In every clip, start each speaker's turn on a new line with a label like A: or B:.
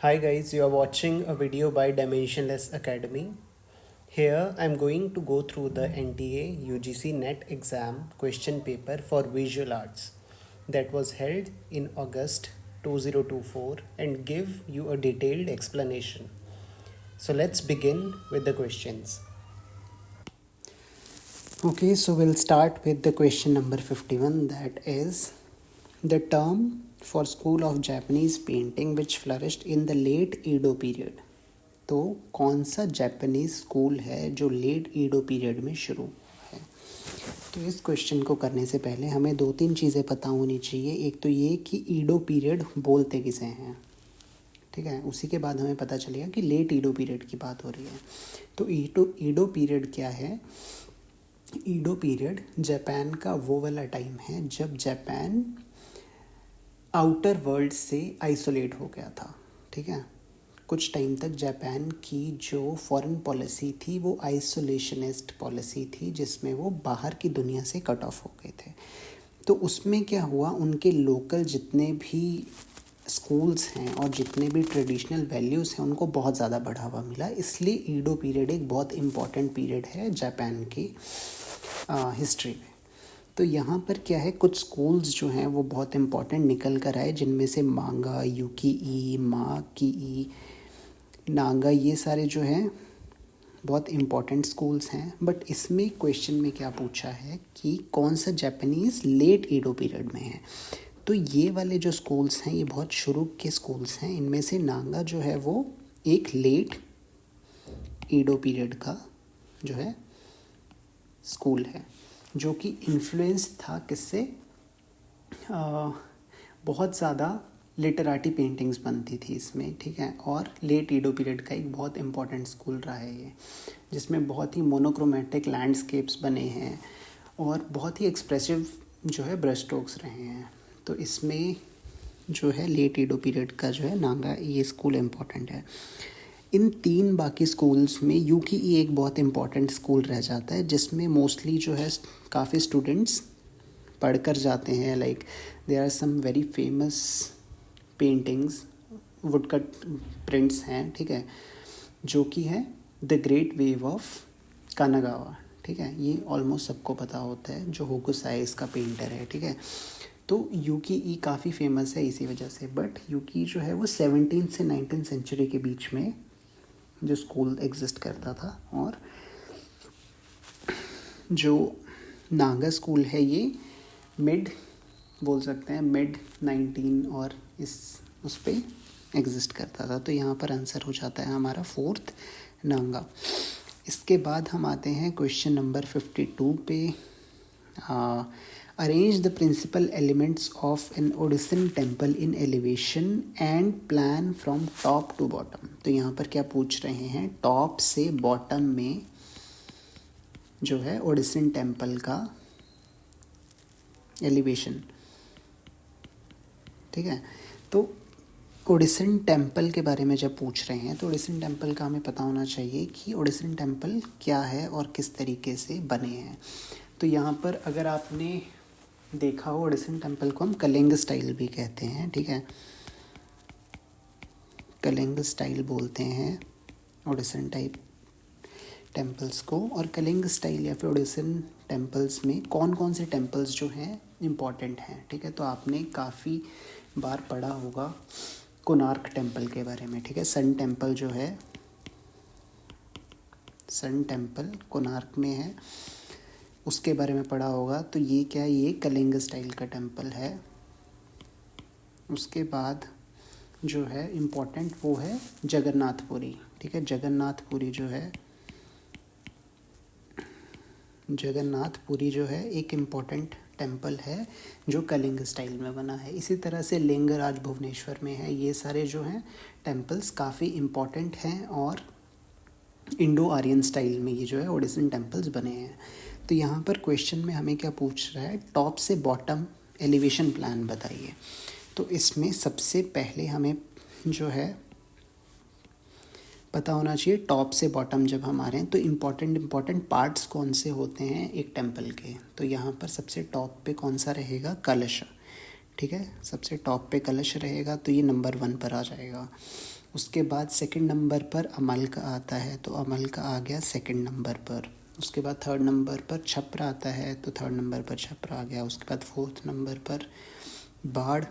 A: Hi guys, you are watching a video by Dimensionless Academy. Here I am going to go through the NTA UGC NET exam question paper for visual arts that was held in August 2024 and give you a detailed explanation. So let's begin with the questions. Okay, so we'll start with the question number 51, that is the term for school of Japanese painting which flourished in the late Edo period. तो कौन सा Japanese school है जो late ईडो period में शुरू है। तो इस क्वेश्चन को करने से पहले हमें दो तीन चीज़ें पता होनी चाहिए। एक तो ये कि ईडो पीरियड बोलते किसे हैं, ठीक है। उसी के बाद हमें पता चलेगा कि लेट ईडो पीरियड की बात हो रही है। तो ईडो पीरियड क्या है। ईडो पीरियड जापान का वो वाला टाइम है जब जापान आउटर वर्ल्ड से आइसोलेट हो गया था, ठीक है। कुछ टाइम तक जापान की जो फॉरेन पॉलिसी थी वो आइसोलेशनिस्ट पॉलिसी थी, जिसमें वो बाहर की दुनिया से कट ऑफ हो गए थे। तो उसमें क्या हुआ, उनके लोकल जितने भी स्कूल्स हैं और जितने भी ट्रेडिशनल वैल्यूज़ हैं उनको बहुत ज़्यादा बढ़ावा मिला। इसलिए ईडो पीरियड एक बहुत इम्पॉर्टेंट पीरियड है जापान की हिस्ट्री में। तो यहाँ पर क्या है, कुछ स्कूल्स जो हैं वो बहुत इम्पॉर्टेंट निकल कर आए, जिनमें से मांगा, यूकी, माकी, नागा, ये सारे जो हैं बहुत इम्पॉर्टेंट स्कूल्स हैं। बट इसमें क्वेश्चन में क्या पूछा है कि कौन सा जापानीज़ लेट ईडो पीरियड में है। तो ये वाले जो स्कूल्स हैं ये बहुत शुरू के स्कूल्स हैं। इनमें से नागा जो है वो एक लेट ईडो पीरियड का जो है स्कूल है, जो कि इन्फ्लुएंस था किससे, बहुत ज़्यादा लिटरेटी पेंटिंग्स बनती थी इसमें, ठीक है। और लेट ईडो पीरियड का एक बहुत इम्पॉर्टेंट स्कूल रहा है ये, जिसमें बहुत ही मोनोक्रोमेटिक लैंडस्केप्स बने हैं और बहुत ही एक्सप्रेसिव जो है ब्रश स्ट्रोक्स रहे हैं। तो इसमें जो है लेट ईडो पीरियड का जो है नागा, ये स्कूल इम्पॉर्टेंट है। इन तीन बाकी स्कूल्स में यूकी एक बहुत इम्पॉर्टेंट स्कूल रह जाता है, जिसमें मोस्टली जो है काफ़ी स्टूडेंट्स पढ़ कर जाते हैं। Like there are some very famous paintings, woodcut prints हैं, ठीक है, जो कि है the great wave of Kanagawa, ठीक है। ये ऑलमोस्ट सबको पता होता है, जो होकुसाई इसका पेंटर है, ठीक है। तो यूकी काफ़ी फेमस है इसी वजह से। बट यूकी जो है वो 17 से 19 सेंचुरी के बीच में जो स्कूल एग्जिस्ट करता था, और जो नागा स्कूल है ये मिड बोल सकते हैं मिड 19 और उस पर एग्जिस्ट करता था। तो यहाँ पर आंसर हो जाता है हमारा फोर्थ, नागा। इसके बाद हम आते हैं क्वेश्चन नंबर 52 पे। Arrange the principal elements of an Odishan temple in elevation and plan from top to bottom. तो यहाँ पर क्या पूछ रहे हैं, टॉप से बॉटम में जो है ओडिसन टेम्पल का एलिवेशन, ठीक है। तो ओडिसन टेम्पल के बारे में जब पूछ रहे हैं तो ओडिसन टेम्पल का हमें पता होना चाहिए कि ओडिसन टेम्पल क्या है और किस तरीके से बने हैं। तो यहाँ पर अगर आपने देखा हो, ओडिसन टेम्पल को हम कलिंग स्टाइल भी कहते हैं, ठीक है। कलिंग स्टाइल बोलते हैं ओडिसन टाइप टेम्पल्स को। और कलिंग स्टाइल या फिर ओडिसन टेम्पल्स में कौन कौन से टेम्पल्स जो हैं इम्पॉर्टेंट हैं, ठीक है। तो आपने काफ़ी बार पढ़ा होगा कोणार्क टेम्पल के बारे में, ठीक है। सन टेम्पल जो है, सन टेम्पल कोणार्क में है, उसके बारे में पढ़ा होगा। तो ये क्या है, ये कलिंग स्टाइल का टेम्पल है। उसके बाद जो है इम्पोर्टेंट वो है जगन्नाथपुरी, ठीक है। जगन्नाथपुरी जो है एक इम्पॉर्टेंट टेम्पल है जो कलिंग स्टाइल में बना है। इसी तरह से लिंगराज भुवनेश्वर में है। ये सारे जो हैं टेम्पल्स काफ़ी इम्पॉर्टेंट हैं और इंडो आर्यन स्टाइल में ये जो है ओडिसन टेम्पल्स बने हैं। तो यहाँ पर क्वेश्चन में हमें क्या पूछ रहा है, टॉप से बॉटम एलिवेशन प्लान बताइए। तो इसमें सबसे पहले हमें जो है पता होना चाहिए टॉप से बॉटम जब हम आ रहे हैं तो इम्पॉर्टेंट पार्ट्स कौन से होते हैं एक टेम्पल के। तो यहाँ पर सबसे टॉप पे कौन सा रहेगा, कलश, ठीक है। सबसे टॉप पे कलश रहेगा, तो ये नंबर 1 पर आ जाएगा। उसके बाद सेकंड नंबर पर अमल का आता है, तो अमल का आ गया सेकंड नंबर पर। उसके बाद थर्ड नंबर पर छपरा आता है, तो थर्ड नंबर पर छपरा आ गया। उसके बाद फोर्थ नंबर पर बाढ़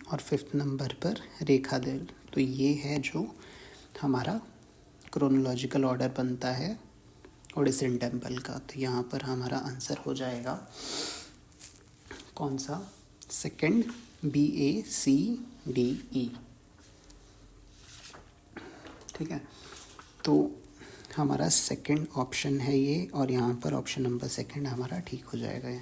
A: और फिफ्थ नंबर पर रेखा दिल। तो ये है जो हमारा क्रोनोलॉजिकल ऑर्डर बनता है ओडिसिन टेम्पल का। तो यहाँ पर हमारा आंसर हो जाएगा कौन सा? Second, BACDE। ठीक है, तो हमारा सेकंड ऑप्शन है ये, और यहाँ पर ऑप्शन नंबर सेकंड हमारा ठीक हो जाएगा।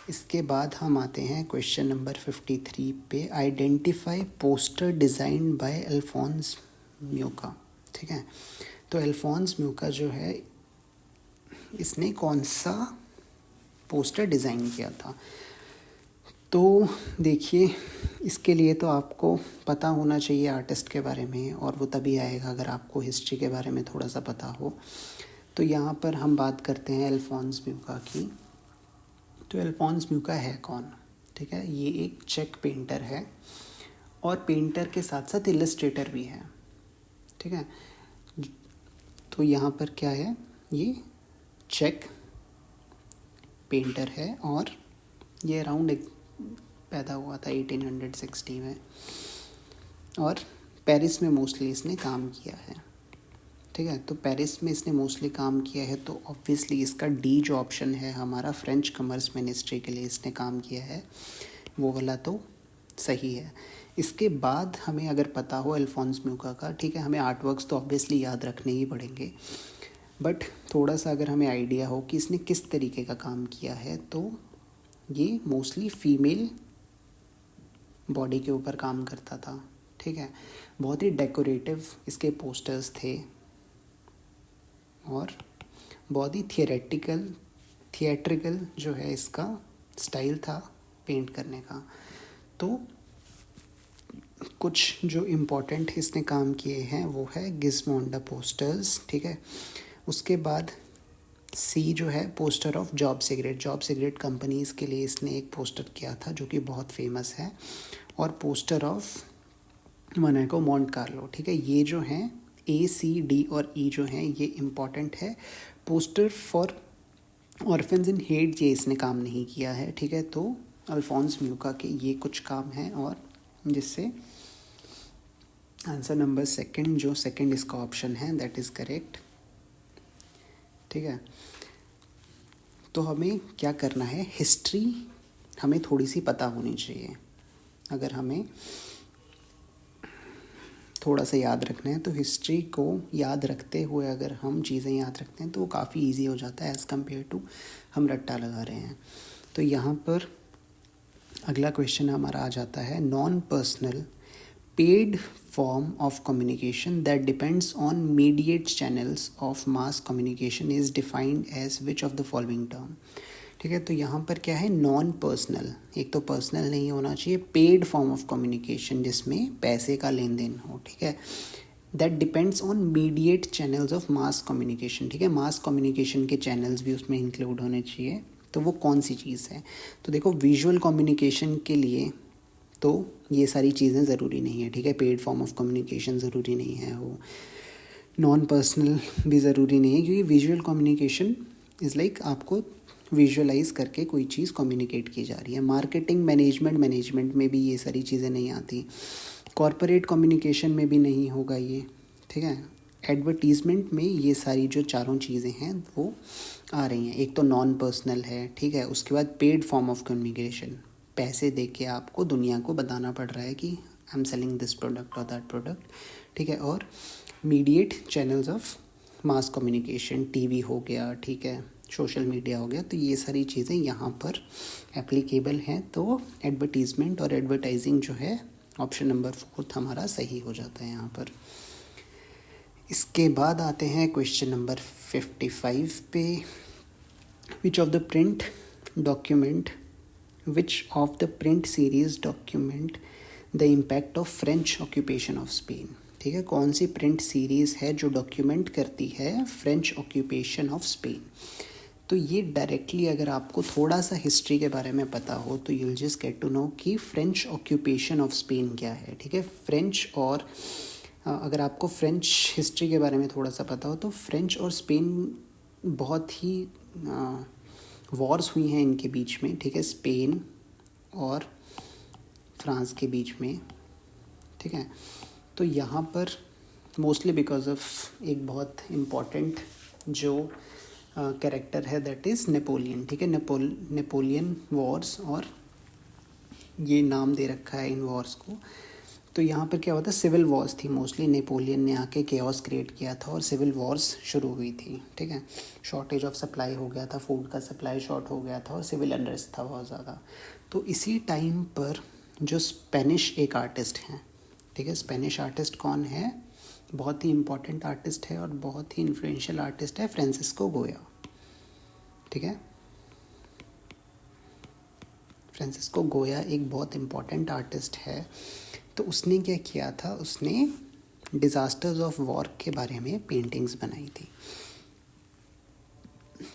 A: इसके बाद हम आते हैं क्वेश्चन नंबर 53 पे। Identify poster design by Alphonse Mucha. ठीक है, तो अल्फोंस म्यूका जो है, इसने कौन सा पोस्टर डिज़ाइन किया था? तो देखिए, इसके लिए तो आपको पता होना चाहिए आर्टिस्ट के बारे में, और वो तभी आएगा अगर आपको हिस्ट्री के बारे में थोड़ा सा पता हो। तो यहाँ पर हम बात करते हैं अल्फोंस म्यूका की। तो अल्फोंस म्यूका है कौन? ठीक है, ये एक चेक पेंटर है, और पेंटर के साथ साथ इलस्ट्रेटर भी है। ठीक है, तो यहाँ पर क्या है, ये चेक पेंटर है, और ये अराउंड पैदा हुआ था 1860 में, और पेरिस में मोस्टली इसने काम किया है। ठीक है, तो पेरिस में इसने मोस्टली काम किया है, तो ऑब्वियसली इसका डी जो ऑप्शन है हमारा, फ्रेंच कॉमर्स मिनिस्ट्री के लिए इसने काम किया है, वो वाला तो सही है। इसके बाद हमें अगर पता हो अल्फोंस म्यूका का, ठीक है, हमें आर्ट वर्क्स तो ऑब्वियसली याद रखने ही पड़ेंगे, बट थोड़ा सा अगर हमें आइडिया हो कि इसने किस तरीके का काम किया है, तो ये मोस्टली फीमेल बॉडी के ऊपर काम करता था। ठीक है, बहुत ही डेकोरेटिव इसके पोस्टर्स थे, और बहुत ही थिएट्रिकल जो है इसका स्टाइल था पेंट करने का। तो कुछ जो इम्पोर्टेंट इसने काम किए हैं वो है गिज़मोंडा पोस्टर्स। ठीक है, उसके बाद सी जो है poster of job cigarette companies के लिए इसने एक पोस्टर किया था जो कि बहुत फेमस है, और पोस्टर ऑफ मोनाको मॉन्ट कार्लो। ठीक है, ये जो हैं A, C, D और E जो हैं ये इम्पॉर्टेंट है। Poster for orphans in hate ये इसने काम नहीं किया है। ठीक है, तो अल्फोंस म्यूका के ये कुछ काम हैं, और जिससे आंसर नंबर सेकंड, जो सेकंड इसका ऑप्शन है, दैट इज़ करेक्ट। ठीक है, तो हमें क्या करना है, हिस्ट्री हमें थोड़ी सी पता होनी चाहिए। अगर हमें थोड़ा सा याद रखना है, तो हिस्ट्री को याद रखते हुए अगर हम चीज़ें याद रखते हैं तो वो काफ़ी इजी हो जाता है एज़ कम्पेयर टू हम रट्टा लगा रहे हैं। तो यहाँ पर अगला क्वेश्चन हमारा आ जाता है, non personal paid form of communication that depends on mediate channels of mass communication is defined as which of the following term. ठीक है, तो यहाँ पर क्या है, नॉन पर्सनल, एक तो पर्सनल नहीं होना चाहिए, पेड फॉर्म ऑफ कम्युनिकेशन जिसमें पैसे का लेन देन हो। ठीक है, that depends on mediate channels of mass communication. ठीक है, मास कम्युनिकेशन के चैनल्स भी उसमें इंक्लूड होने चाहिए। तो वो कौन सी चीज़ है? तो देखो, विजुअल कम्युनिकेशन के लिए तो ये सारी चीज़ें ज़रूरी नहीं है। ठीक है, पेड फॉर्म ऑफ कम्युनिकेशन ज़रूरी नहीं है, वो नॉन पर्सनल भी ज़रूरी नहीं है, क्योंकि विजुअल कम्युनिकेशन इज़ लाइक आपको विजुअलाइज करके कोई चीज़ कम्युनिकेट की जा रही है। मार्केटिंग मैनेजमेंट में भी ये सारी चीज़ें नहीं आती, कॉरपोरेट कम्युनिकेशन में भी नहीं होगा ये। ठीक है, एडवर्टीज़मेंट में ये सारी जो चारों चीज़ें हैं वो आ रही हैं। एक तो नॉन पर्सनल है, ठीक है, उसके बाद पेड फॉर्म ऑफ कम्युनिकेशन, पैसे दे के आपको दुनिया को बताना पड़ रहा है कि I am selling this product और दैट प्रोडक्ट। ठीक है, और mediate channels of mass communication, TV हो गया, ठीक है, सोशल मीडिया हो गया। तो ये सारी चीज़ें यहाँ पर एप्लीकेबल हैं। तो एडवर्टीज़मेंट और एडवर्टाइजिंग जो है ऑप्शन नंबर 4 हमारा सही हो जाता है यहाँ पर। इसके बाद आते हैं क्वेश्चन नंबर 55 पे। विच of the print series document the impact of French occupation of Spain. ठीक है, कौन सी प्रिंट सीरीज़ है जो डॉक्यूमेंट करती है फ्रेंच ऑक्यूपेशन ऑफ स्पेन। तो ये डायरेक्टली अगर आपको थोड़ा सा हिस्ट्री के बारे में पता हो तो you'll just get to know कि फ्रेंच ऑक्यूपेशन ऑफ स्पेन क्या है, ठीक है। फ्रेंच और अगर आपको फ्रेंच हिस्ट्री के बारे में थोड़ा सा पता हो तो फ्रेंच और स्पेन बहुत ही वॉर्स हुई हैं इनके बीच में, ठीक है, स्पेन और फ्रांस के बीच में, ठीक है। तो यहाँ पर मोस्टली बिकॉज ऑफ एक बहुत इम्पॉर्टेंट जो कैरेक्टर है दैट इज़ नेपोलियन, ठीक है। नेपोलियन वॉर्स, और ये नाम दे रखा है इन वॉर्स को। तो यहाँ पर क्या होता है, सिविल वॉर्स थी मोस्टली, नेपोलियन ने आके केओस क्रिएट किया था और सिविल वॉर्स शुरू हुई थी, ठीक है। शॉर्टेज ऑफ सप्लाई हो गया था, फूड का सप्लाई शॉर्ट हो गया था और सिविल अनरेस्ट था बहुत ज़्यादा। तो इसी टाइम पर जो स्पेनिश एक आर्टिस्ट हैं, ठीक है, स्पेनिश आर्टिस्ट कौन है, बहुत ही इम्पोर्टेंट आर्टिस्ट है और बहुत ही इन्फ्लुएंशियल आर्टिस्ट है, फ्रांसिस्को गोया, ठीक है। फ्रांसिस्को गोया एक बहुत इम्पॉर्टेंट आर्टिस्ट है। तो उसने क्या किया था, उसने डिज़ास्टर्स ऑफ वॉर के बारे में पेंटिंग्स बनाई थी।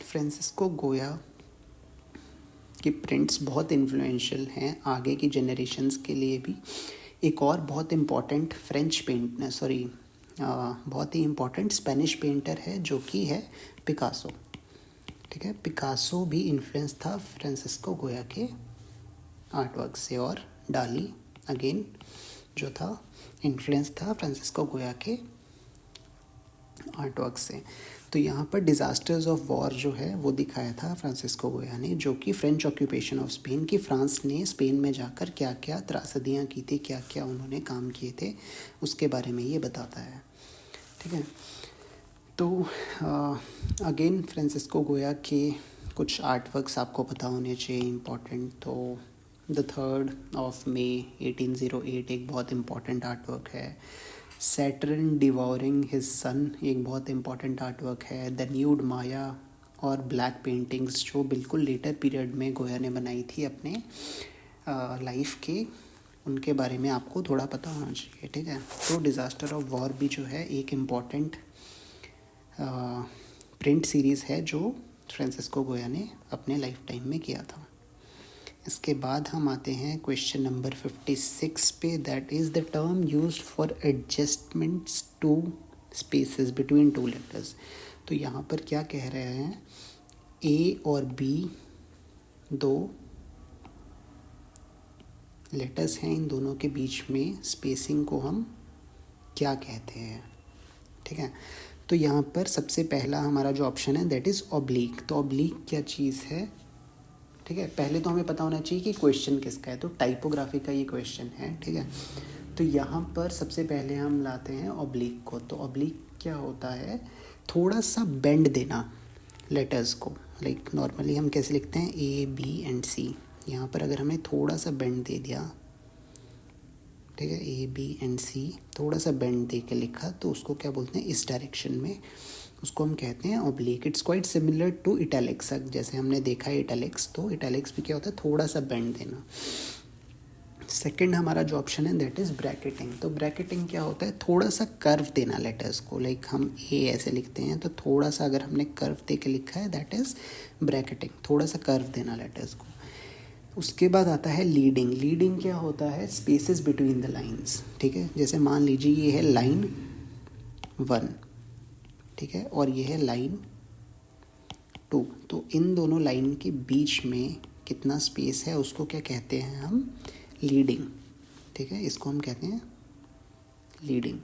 A: फ्रांसिस्को गोया की प्रिंट्स बहुत इन्फ्लुएंशियल हैं आगे की जनरेशन्स के लिए भी। एक और बहुत इम्पॉर्टेंट बहुत ही इम्पॉर्टेंट स्पेनिश पेंटर है जो कि है पिकासो, ठीक है। पिकासो भी इन्फ्लुएंस था फ्रांसिस्को गोया के आर्टवर्क से, और डाली अगेन जो था इन्फ्लुएंस था फ्रांसिस्को गोया के आर्टवर्क से। तो यहाँ पर डिज़ास्टर्स ऑफ वॉर जो है वो दिखाया था फ्रांसिस्को गोया ने, जो कि फ्रेंच ऑक्यूपेशन ऑफ स्पेन की, फ्रांस ने स्पेन में जाकर क्या क्या त्रासदियाँ की थी, क्या क्या उन्होंने काम किए थे, उसके बारे में ये बताता है, ठीक है। तो अगेन फ्रांसिस्को गोया के कुछ आर्टवर्क्स आपको पता होने चाहिए इम्पॉर्टेंट। तो द 3rd of May 1808 एक बहुत इम्पॉर्टेंट आर्टवर्क है। सैटर्न डिवोरिंग हिज सन एक बहुत इम्पॉर्टेंट आर्टवर्क है। द न्यूड माया और ब्लैक पेंटिंग्स जो बिल्कुल लेटर पीरियड में गोया ने बनाई थी अपने लाइफ के, उनके बारे में आपको थोड़ा पता होना चाहिए, ठीक है। तो डिज़ास्टर ऑफ वॉर भी जो है एक इम्पॉर्टेंट प्रिंट सीरीज़ है जो फ्रांसिस्को गोया ने अपने लाइफ टाइम में किया था। इसके बाद हम आते हैं क्वेश्चन नंबर 56 पे, that is the term used for adjustments to spaces between two letters. तो यहाँ पर क्या कह रहे हैं, ए और बी दो लेटर्स हैं, इन दोनों के बीच में स्पेसिंग को हम क्या कहते हैं, ठीक है। तो यहाँ पर सबसे पहला हमारा जो ऑप्शन है दैट इज़ ऑब्लिक। तो ऑब्लिक क्या चीज़ है, ठीक है। पहले तो हमें पता होना चाहिए कि क्वेश्चन किसका है, तो टाइपोग्राफी का ये क्वेश्चन है, ठीक है। तो यहाँ पर सबसे पहले हम लाते हैं ऑब्लिक को। तो ऑब्लिक क्या होता है, थोड़ा सा बेंड देना लेटर्स को, लाइक नॉर्मली हम कैसे लिखते हैं ए बी एंड सी, यहाँ पर अगर हमें थोड़ा सा बेंड दे दिया, ठीक है, ए बी एंड सी थोड़ा सा बेंड दे के लिखा तो उसको क्या बोलते हैं, इस डायरेक्शन में उसको हम कहते हैं oblique. It's quite similar to italics, जैसे हमने देखा है इटैलिक्स, तो इटैलिक्स भी क्या होता है, थोड़ा सा बेंड देना। सेकंड हमारा जो ऑप्शन है दैट इज़ ब्रैकेटिंग। तो ब्रैकेटिंग क्या होता है, थोड़ा सा कर्व देना लेटर्स को, लाइक हम ए ऐसे लिखते हैं तो थोड़ा सा अगर हमने कर्व दे के लिखा है दैट इज़ ब्रैकेटिंग, थोड़ा सा कर्व देना लेटर्स को। उसके बाद आता है लीडिंग। लीडिंग क्या होता है, स्पेसेस बिटवीन द लाइंस, ठीक है। जैसे मान लीजिए ये है लाइन 1, ठीक है, और ये है लाइन 2, तो इन दोनों लाइन के बीच में कितना स्पेस है उसको क्या कहते हैं हम, लीडिंग, ठीक है, इसको हम कहते हैं लीडिंग।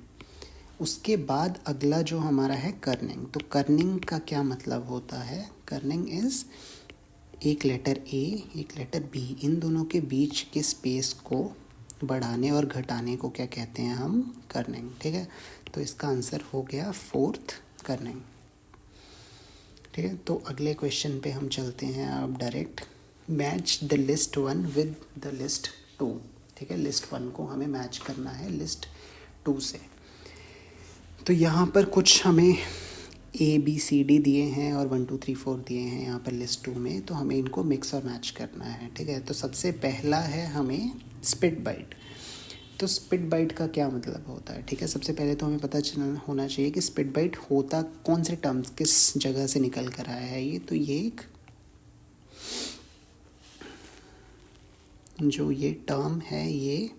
A: उसके बाद अगला जो हमारा है कर्निंग। तो कर्निंग का क्या मतलब होता है, कर्निंग इज़ एक लेटर ए एक लेटर बी, इन दोनों के बीच के स्पेस को बढ़ाने और घटाने को क्या कहते हैं हम, कर्निंग, ठीक है। तो इसका आंसर हो गया 4th कर्निंग, ठीक है। तो अगले क्वेश्चन पे हम चलते हैं अब direct. Match the list 1 with the list 2, ठीक है। लिस्ट 1 को हमें मैच करना है लिस्ट 2 से। तो यहाँ पर कुछ हमें ए बी सी डी दिए हैं और 1 2 3 4 दिए हैं यहाँ पर लिस्ट 2 में, तो हमें इनको मिक्स और मैच करना है, ठीक है। तो सबसे पहला है हमें स्प्लिट बाइट। तो स्पिट बाइट का क्या मतलब होता है, ठीक है। सबसे पहले तो हमें पता चलना होना चाहिए कि स्पिट बाइट होता कौन से टर्म्स किस जगह से निकल कर आया है ये। तो ये एक जो ये टर्म है ये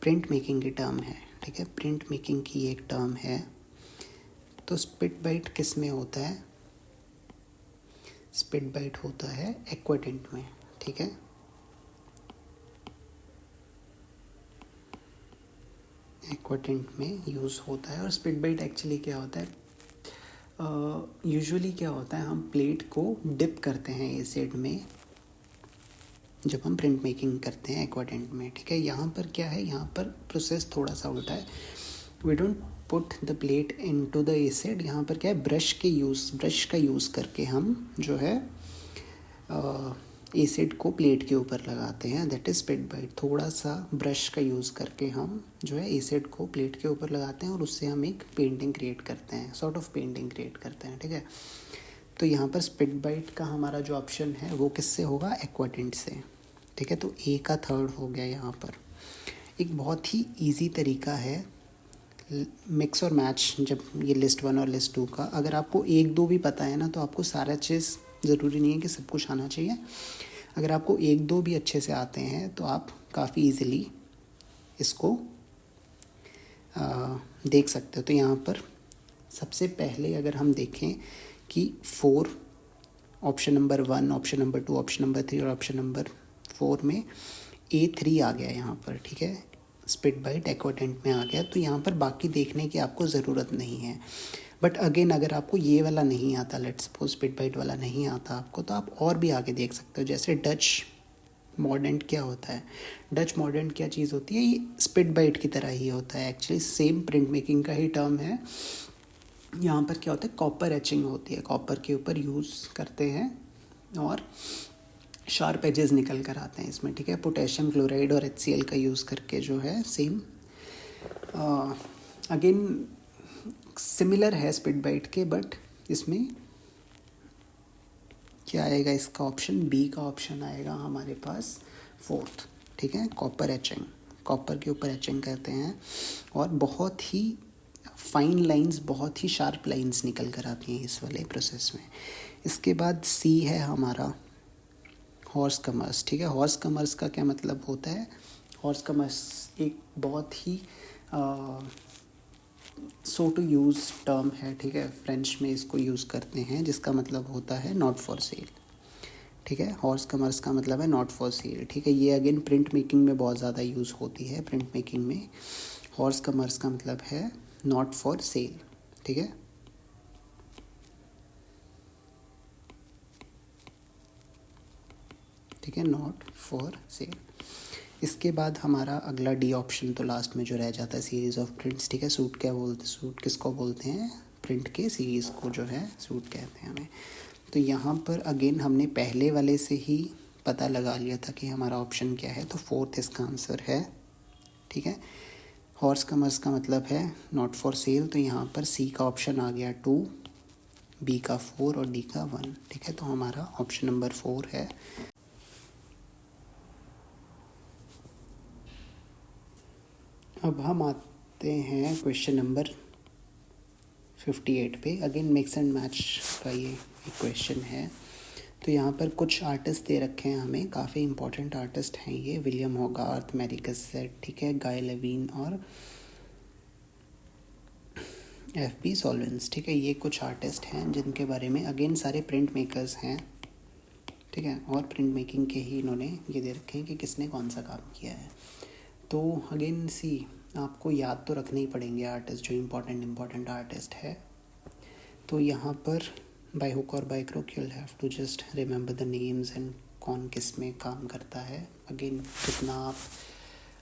A: प्रिंट मेकिंग की टर्म है, ठीक है। प्रिंट मेकिंग की एक टर्म है। तो स्पिट बाइट किस में होता है? स्पिट बाइट होता है एक्वाटेंट में, ठीक है। एक्वाटेंट में यूज़ होता है। और स्पिट बाइट एक्चुअली क्या होता है, यूजुअली क्या होता है, हम प्लेट को डिप करते हैं एसिड में जब हम प्रिंट मेकिंग करते हैं एक्वाटेंट में, ठीक है। यहाँ पर क्या है, यहाँ पर प्रोसेस थोड़ा सा उल्टा है। We don't put the plate into the acid. यहाँ पर क्या है, ब्रश का यूज़ करके हम जो है एसिड को प्लेट के ऊपर लगाते हैं, दैट इज़ स्पिट बाइट। थोड़ा सा ब्रश का यूज़ करके हम जो है एसिड को प्लेट के ऊपर लगाते हैं और उससे हम एक पेंटिंग क्रिएट करते हैं, सॉर्ट ऑफ पेंटिंग क्रिएट करते हैं, ठीक है। तो यहाँ पर स्पिट बाइट का हमारा जो ऑप्शन है वो किससे होगा, एक्वाटेंट से, ठीक है। तो ए का थर्ड हो गया यहाँ पर। एक बहुत ही ईजी तरीका है मिक्स और मैच, जब ये लिस्ट 1 और लिस्ट 2 का, अगर आपको 1-2 भी पता है ना तो आपको सारा चीज़ ज़रूरी नहीं है कि सब कुछ आना चाहिए। अगर आपको 1-2 भी अच्छे से आते हैं तो आप काफ़ी इजीली इसको देख सकते हो। तो यहाँ पर सबसे पहले अगर हम देखें कि 4, option number 1, option number 2, option number 3 और ऑप्शन नंबर 4 में A3 आ गया यहाँ पर, ठीक है। स्पिट बाइट एक्वाटेंट में आ गया। तो यहाँ पर बाकी देखने की आपको ज़रूरत नहीं है। बट अगेन अगर आपको ये वाला नहीं आता, लेट्स सपोज स्पिट बाइट वाला नहीं आता आपको, तो आप और भी आगे देख सकते हो। जैसे डच मॉर्डेंट क्या होता है, डच मॉर्डेंट क्या चीज़ होती है, ये स्पिट बाइट की तरह ही होता है एक्चुअली, सेम प्रिंट मेकिंग का ही टर्म है। यहाँ पर क्या होता है, कॉपर एचिंग होती है, कॉपर के ऊपर यूज़ करते हैं और शार्प एजेस निकल कर आते हैं इसमें, ठीक है। पोटेशियम क्लोराइड और HCl का यूज़ करके जो है सेम अगेन सिमिलर है स्पिट बाइट के, बट इसमें क्या आएगा, इसका ऑप्शन बी का ऑप्शन आएगा हमारे पास 4th, ठीक है। कॉपर एचिंग, कॉपर के ऊपर एचिंग करते हैं और बहुत ही फाइन लाइंस, बहुत ही शार्प लाइंस निकल कर आती हैं इस वाले प्रोसेस में। इसके बाद सी है हमारा हॉर्स कमर्स, ठीक है। हॉर्स कमर्स का क्या मतलब होता है, हॉर्स कमर्स एक बहुत ही सो टू यूज़ टर्म है, ठीक है। फ्रेंच में इसको यूज़ करते हैं, जिसका मतलब होता है नॉट फॉर सेल, ठीक है। हॉर्स कमर्स का मतलब है नॉट फॉर सेल, ठीक है। ये अगेन प्रिंट मेकिंग में बहुत ज़्यादा यूज़ होती है। प्रिंट मेकिंग में हॉर्स कमर्स का मतलब है नॉट फॉर सेल, ठीक है। ठीक है, नॉट फॉर सेल। इसके बाद हमारा अगला डी ऑप्शन तो लास्ट में जो रह जाता है, सीरीज़ ऑफ प्रिंट्स, ठीक है। सूट क्या बोलते, सूट किसको बोलते हैं, प्रिंट के सीरीज़ को जो है सूट कहते हैं हमें। तो यहाँ पर अगेन हमने पहले वाले से ही पता लगा लिया था कि हमारा ऑप्शन क्या है, तो 4th इसका आंसर है, ठीक है। हॉर्स कमर्स का मतलब है नॉट फॉर सेल, तो यहाँ पर सी का ऑप्शन आ गया 2, बी का 4 और डी का 1, ठीक है। तो हमारा ऑप्शन नंबर 4 है। अब हम आते हैं क्वेश्चन नंबर 58 पे। अगेन मिक्स एंड मैच का ये एक क्वेश्चन है। तो यहाँ पर कुछ आर्टिस्ट दे रखे हैं हमें, काफ़ी इंपॉर्टेंट आर्टिस्ट हैं ये, विलियम होगार्थ, मैरी कैसेट, ठीक है, गाय लेविन और FB सॉल्वेंस, ठीक है। ये कुछ आर्टिस्ट हैं जिनके बारे में अगेन सारे प्रिंट मेकर्स हैं, ठीक है। और प्रिंट मेकिंग के ही इन्होंने ये दे रखे हैं कि किसने कौन सा काम किया है। तो अगेन सी आपको याद तो रखने ही पड़ेंगे आर्टिस्ट, जो इम्पोर्टेंट आर्टिस्ट है। तो यहाँ पर बाय हुक और by crook you will have to just remember the names and कौन किस में काम करता है। अगेन जितना आप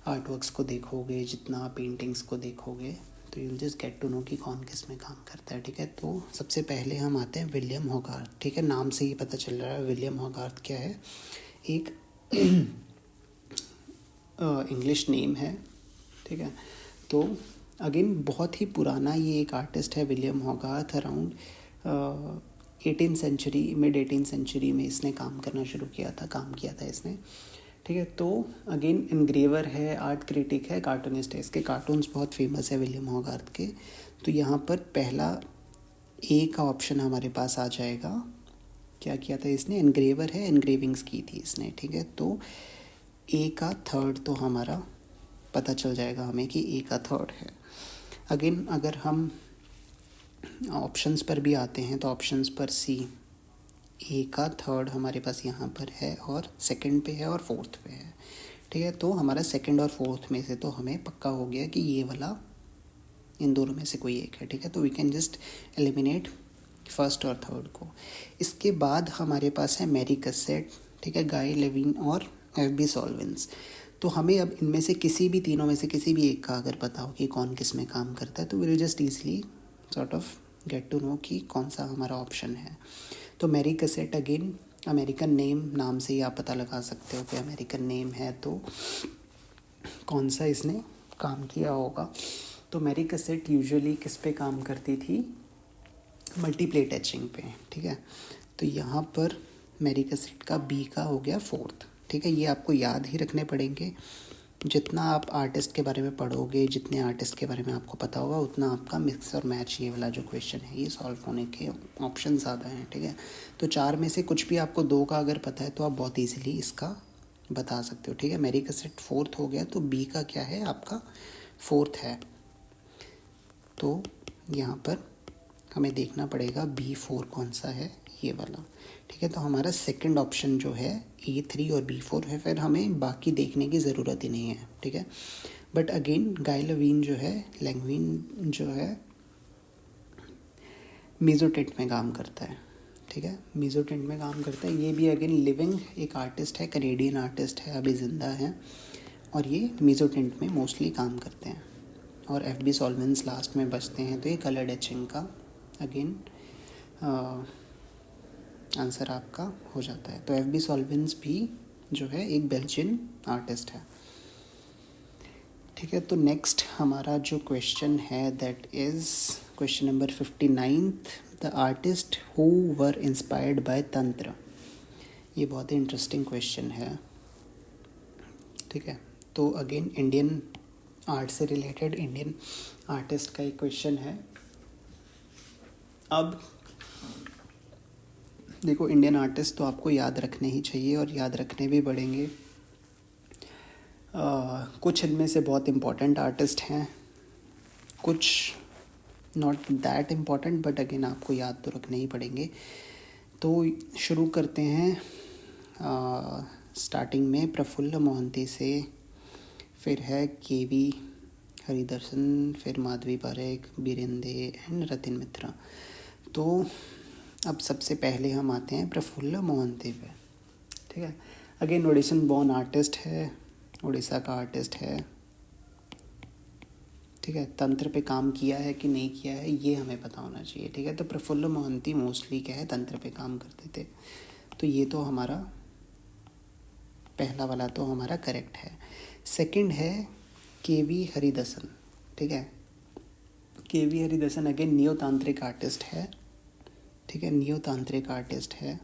A: आर्टवर्क्स को देखोगे, जितना आप पेंटिंग्स को देखोगे, तो you will just get to know कि कौन किस में काम करता है, ठीक है। तो सबसे पहले हम आते हैं विलियम होगार्थ, ठीक है। नाम से ही पता चल रहा है विलियम होगार्थ क्या है, एक इंग्लिश नेम है, ठीक है। तो अगेन बहुत ही पुराना ये एक आर्टिस्ट है William Hogarth. Around 18th century, mid 18th century में इसने काम किया था इसने, ठीक है। तो अगेन इनग्रेवर है, आर्ट क्रिटिक है, कार्टूनिस्ट है। इसके कार्टून्स बहुत फेमस है विलियम हॉगार्थ के। तो यहाँ पर पहला ए का ऑप्शन हमारे पास आ जाएगा। क्या किया था इसने? इनग्रेवर है, इनग्रेविंग्स की थी इसने, ठीक है। तो ए का थर्ड तो हमारा पता चल जाएगा हमें कि ए का थर्ड है। अगेन अगर हम ऑप्शंस पर भी आते हैं तो ऑप्शंस पर सी, ए का थर्ड हमारे पास यहाँ पर है और सेकंड पे है और फोर्थ पे है, ठीक है। तो हमारा सेकंड और फोर्थ में से तो हमें पक्का हो गया कि ये वाला इन दोनों में से कोई एक है, ठीक है। तो we can just eliminate first और थर्ड को। इसके बाद हमारे पास है मैरी कैसेट, ठीक है, गाय लेविन और एफ.बी. सॉल्वेंस। तो हमें अब इनमें से किसी भी तीनों में से किसी भी एक का अगर पता हो कि कौन किस में काम करता है तो will just easily sort of get to know कि कौन सा हमारा ऑप्शन है। तो Mary Cassatt again American name, नाम से ही आप पता लगा सकते हो कि अमेरिकन नेम है तो कौन सा इसने काम किया होगा। तो मैरी कैसेट यूजुअली किस पे काम करती थी? मल्टीप्लेट एचिंग पे, ठीक है। तो यहाँ पर मैरी कैसेट का बी का हो गया फोर्थ, ठीक है। ये आपको याद ही रखने पड़ेंगे। जितना आप आर्टिस्ट के बारे में पढ़ोगे, जितने आर्टिस्ट के बारे में आपको पता होगा, उतना आपका मिक्स और मैच ये वाला जो क्वेश्चन है ये सॉल्व होने के ऑप्शन ज़्यादा हैं, ठीक है। तो चार में से कुछ भी आपको दो का अगर पता है तो आप बहुत ईजिली इसका बता सकते हो, ठीक है। मैरी कैसेट फोर्थ हो गया तो बी का क्या है आपका? फोर्थ है। तो यहाँ पर हमें देखना पड़ेगा B4 कौन सा है, ये वाला, ठीक है। तो हमारा सेकंड ऑप्शन जो है A3 और B4 है, फिर हमें बाकी देखने की ज़रूरत ही नहीं है, ठीक है। बट अगेन गाय लेविन जो है, लैंगविन जो है, मीजोटेंट में काम करता है, ठीक है। मीजोटेंट में काम करता है। ये भी अगेन लिविंग एक आर्टिस्ट है, कनेडियन आर्टिस्ट है, अभी ज़िंदा है और ये मीजोटेंट में मोस्टली काम करते हैं। और एफ.बी. सॉल्वेंस लास्ट में बचते हैं। तो ये कलर्ड एचिंग का अगेन आंसर आपका हो जाता है। तो एफ.बी. सॉल्वेंस भी जो है एक बेल्जियन आर्टिस्ट है, ठीक है। तो नेक्स्ट हमारा जो क्वेश्चन है that is question number 59, the artist who were inspired by तंत्र। ये बहुत ही इंटरेस्टिंग क्वेश्चन है, ठीक है। तो अगेन इंडियन आर्ट से रिलेटेड इंडियन आर्टिस्ट का एक क्वेश्चन है। अब देखो, इंडियन आर्टिस्ट तो आपको याद रखने ही चाहिए और याद रखने भी पड़ेंगे। कुछ इनमें से बहुत इम्पोर्टेंट आर्टिस्ट हैं, कुछ not that important, but again आपको याद तो रखने ही पड़ेंगे। तो शुरू करते हैं स्टार्टिंग में प्रफुल्ल मोहंती से, फिर है के.वी. हरिदर्शन, फिर माधवी पारेख, बीरेंदे एंड रतिन मित्रा। तो अब सबसे पहले हम आते हैं प्रफुल्ल मोहंती पे, ठीक है। अगेन ओडिशन बॉर्न आर्टिस्ट है, उड़ीसा का आर्टिस्ट है, ठीक है। तंत्र पे काम किया है कि नहीं किया है ये हमें पता होना चाहिए, ठीक है। तो प्रफुल्ल मोहंती मोस्टली क्या है, तंत्र पे काम करते थे। तो ये तो हमारा पहला वाला तो हमारा करेक्ट है। सेकंड है के.वी. हरिदसन, ठीक है। के.वी. हरिदसन अगेन नियो तांत्रिक आर्टिस्ट है, ठीक है, नियो तांत्रिक आर्टिस्ट है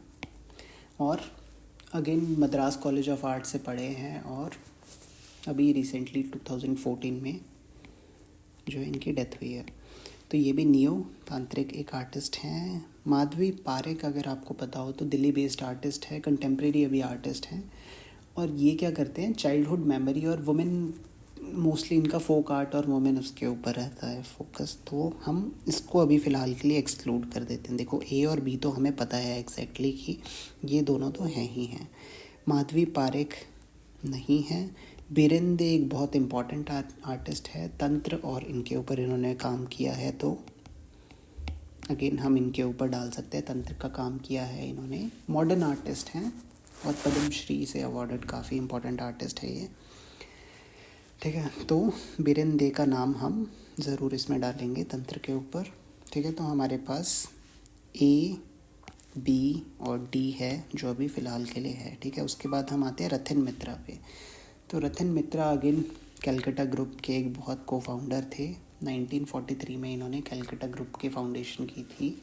A: और again Madras college of art से पढ़े हैं और अभी रिसेंटली 2014 में जो है इनकी डेथ हुई है। तो ये भी नियो तांत्रिक एक आर्टिस्ट हैं। माधवी पारेख अगर आपको पता हो तो दिल्ली बेस्ड आर्टिस्ट है, कंटेम्प्रेरी अभी आर्टिस्ट हैं और ये क्या करते हैं, चाइल्डहुड मेमोरी और वुमेन, मोस्टली इनका फोक आर्ट और वुमेन उसके ऊपर रहता है फोकस। तो हम इसको अभी फ़िलहाल के लिए एक्सक्लूड कर देते हैं। देखो ए और बी तो हमें पता है एग्जैक्टली कि ये दोनों तो हैं ही हैं। माधवी पारेख नहीं है। बीरेंदे एक बहुत इम्पॉर्टेंट आर्टिस्ट है, तंत्र और इनके ऊपर इन्होंने काम किया है तो अगेन हम इनके ऊपर डाल सकते हैं, तंत्र का काम किया है इन्होंने। मॉडर्न आर्टिस्ट हैं और पद्मश्री से अवॉर्डेड काफ़ी इम्पोर्टेंट आर्टिस्ट है ये, ठीक है। तो बीरेंदे का नाम हम ज़रूर इसमें डालेंगे तंत्र के ऊपर, ठीक है। तो हमारे पास ए, बी और डी है जो अभी फ़िलहाल के लिए है, ठीक है। उसके बाद हम आते हैं रतिन मित्रा पे। तो रतिन मित्रा अगेन कैलकाटा ग्रुप के एक बहुत को फाउंडर थे। 1943 में इन्होंने कैलकाटा ग्रुप के फाउंडेशन की थी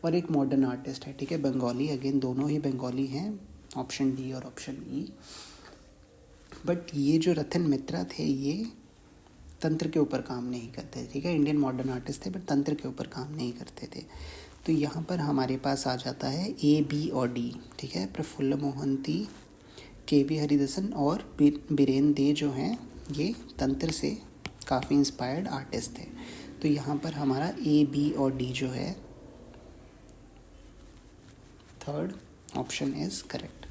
A: और एक मॉडर्न आर्टिस्ट है, ठीक है। बंगाली, अगेन दोनों ही बंगाली हैं, ऑप्शन डी और ऑप्शन ई। बट ये जो रतन मित्रा थे ये तंत्र के ऊपर काम नहीं करते, ठीक है, इंडियन मॉडर्न आर्टिस्ट थे बट तंत्र के ऊपर काम नहीं करते थे। तो यहाँ पर हमारे पास आ जाता है ए, बी और डी, ठीक है। प्रफुल्ल मोहंती, के वी हरिदासन और बीरेन दे जो हैं ये तंत्र से काफ़ी इंस्पायर्ड आर्टिस्ट थे। तो यहाँ पर हमारा ए, बी और डी जो है, थर्ड ऑप्शन इज़ करेक्ट।